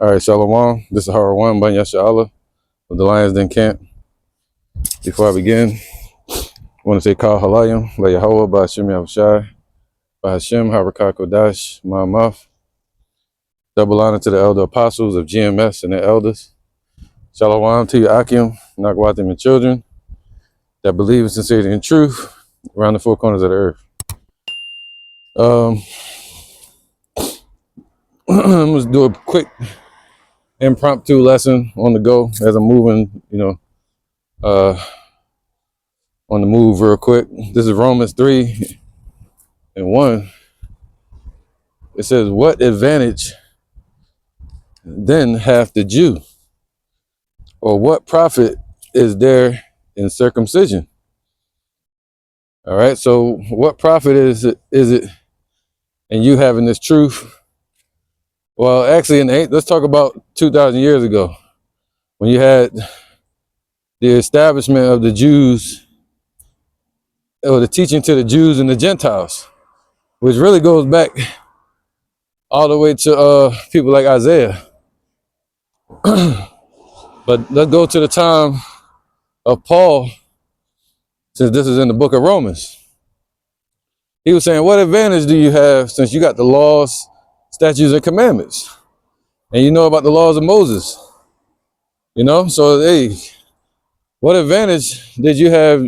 All right, Shalom. This is Hara One, Banya Sha'Allah of the Lions Den Camp. Before I begin, I want to say Kal Halayim, La Yahweh, Ba'Hashem Yahushai, Ba'Hashem Harakah Kodash, Ma'amaf. Double honor to the elder apostles of GMS and their elders. Shalom to you, Akim, Nakwatim, and children that believe in sincerity and truth around the four corners of the earth. I'm going to do a quick impromptu lesson on the go as I'm moving, on the move real quick. This is Romans 3:1. It says, what advantage then hath the Jew? Or what profit is there in circumcision? All right, so what profit is it in you having this truth? Well, actually, let's talk about 2,000 years ago when you had the establishment of the Jews, or the teaching to the Jews and the Gentiles, which really goes back all the way to people like Isaiah. But let's go to the time of Paul, since this is in the book of Romans. He was saying, what advantage do you have since you got the laws, statutes, and commandments? And you know about the laws of Moses. So hey, what advantage did you have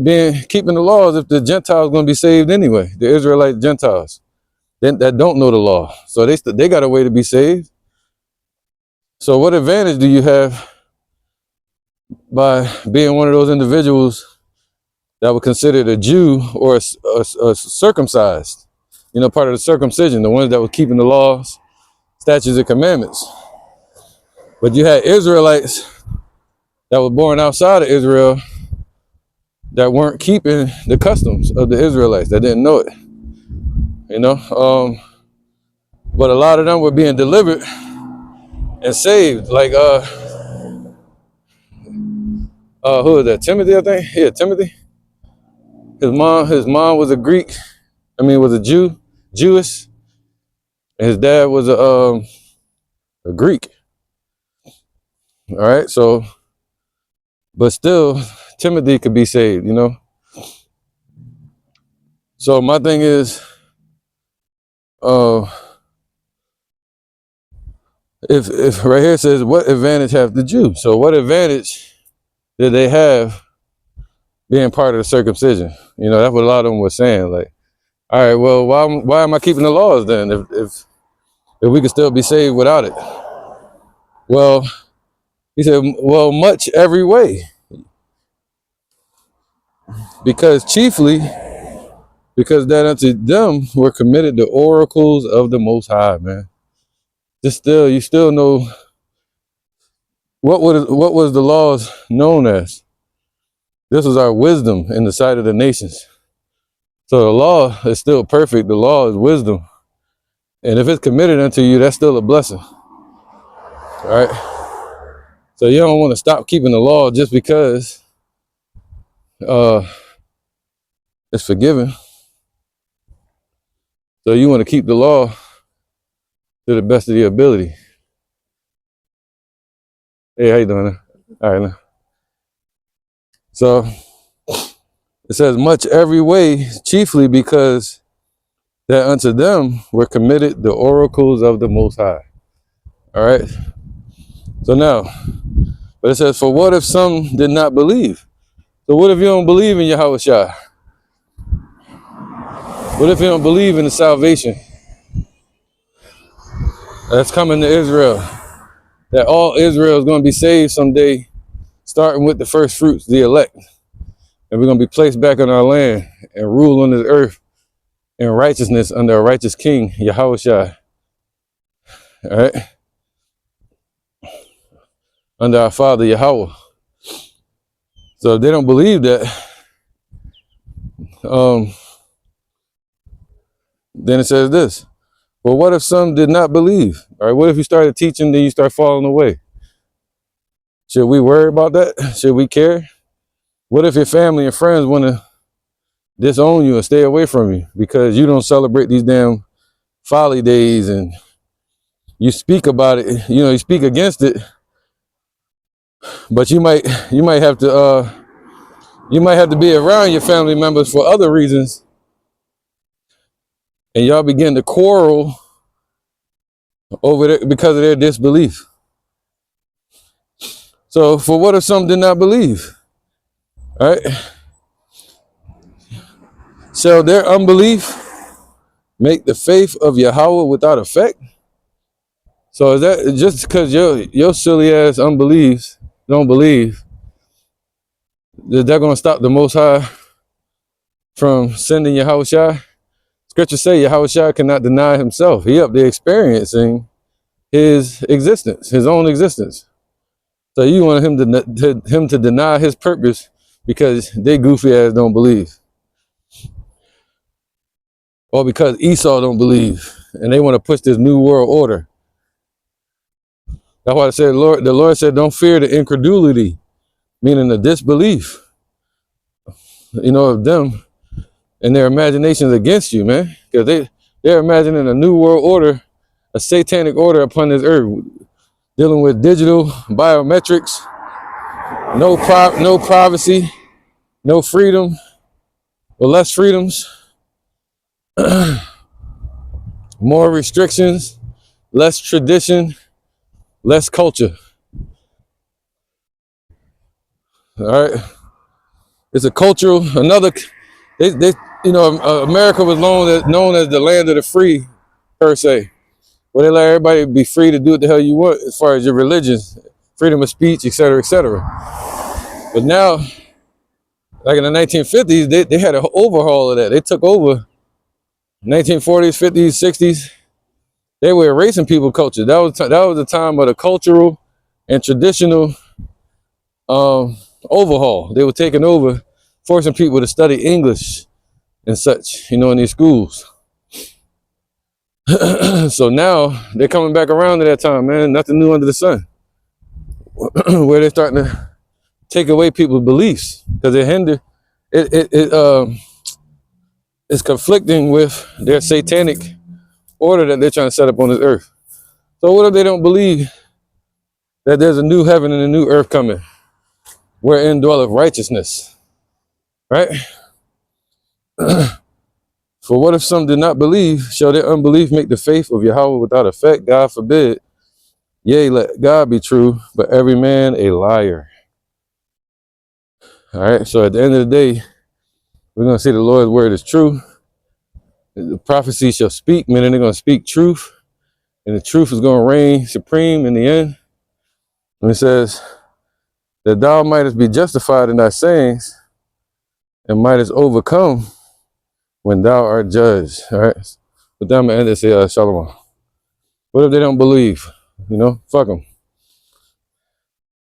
being keeping the laws if the Gentiles going to be saved anyway? The Israelite Gentiles that don't know the law. So they got a way to be saved. So what advantage do you have by being one of those individuals that were considered a Jew or a circumcised, part of the circumcision, the ones that were keeping the laws, statutes, and commandments? But you had Israelites that were born outside of Israel that weren't keeping the customs of the Israelites, that didn't know it, but a lot of them were being delivered and saved, like who is that? Timothy, I think. Yeah, Timothy. His mom was a was a Jewish, and his dad was a Greek. All right, so, but still, Timothy could be saved, So my thing is, if right here it says, what advantage have the Jew? So what advantage did they have being part of the circumcision? That's what a lot of them were saying. Like, all right, well, why am I keeping the laws then if we could still be saved without it? Well, he said, well, much every way. Because that unto them were committed the oracles of the Most High, man. You still know what was the laws known as? This was our wisdom in the sight of the nations. So the law is still perfect. The law is wisdom. And if it's committed unto you, that's still a blessing. All right? So you don't want to stop keeping the law just because it's forgiven. So you want to keep the law to the best of your ability. Hey, how you doing? All right, now. So it says much every way, chiefly because that unto them were committed the oracles of the Most High. All right. So now, but it says, for what if some did not believe? So what if you don't believe in Yahushua? What if you don't believe in the salvation that's coming to Israel? That all Israel is going to be saved someday, starting with the first fruits, the elect. And we're going to be placed back on our land and rule on this earth in righteousness under a righteous king, Yahushua. All right? Under our Father, Yahweh. So if they don't believe that, then it says this. Well, what if some did not believe? All right, what if you started teaching, then you start falling away? Should we worry about that? Should we care? What if your family and friends want to disown you and stay away from you because you don't celebrate these damn folly days and you speak about it, you speak against it, but you might have to be around your family members for other reasons, and y'all begin to quarrel over it because of their disbelief. So for what if some did not believe? All right? Shall their unbelief make the faith of Yahweh without effect? So is that just because your silly ass don't believe, that they're gonna stop the Most High from sending Yahushua? Scripture say Yahushua cannot deny himself. He up there experiencing his existence, his own existence. So you want him to deny his purpose because they goofy ass don't believe, or because Esau don't believe, and they want to push this new world order. That's why I said, the Lord said, don't fear the incredulity, meaning the disbelief, of them and their imaginations against you, man. Because they're imagining a new world order, a satanic order upon this earth, dealing with digital biometrics, no privacy, no freedom, or less freedoms, more restrictions, less tradition, less culture. All right, it's a cultural. America was known as the land of the free, per se, where they let everybody be free to do what the hell you want as far as your religion, freedom of speech, etc., etc. But now, like in the 1950s, they had an overhaul of that. They took over 1940s, 50s, 60s. They were erasing people's culture. That was the time of the cultural and traditional overhaul. They were taking over, forcing people to study English and such, in these schools. So now they're coming back around to that time, man. Nothing new under the sun. Where they're starting to take away people's beliefs because it's conflicting with their satanic order that they're trying to set up on this earth. So what if they don't believe that there's a new heaven and a new earth coming, wherein dwelleth righteousness, right? For what if some did not believe? Shall their unbelief make the faith of Yahweh without effect? God forbid. Yea, let God be true, but every man a liar. All right, so at the end of the day, we're going to see the Lord's word is true. The prophecy shall speak, meaning they're going to speak truth, and the truth is going to reign supreme in the end. And it says that thou mightest be justified in thy sayings and mightest overcome when thou art judged. All right, but then I'm going to end it and say, Shalom. What if they don't believe? Fuck them.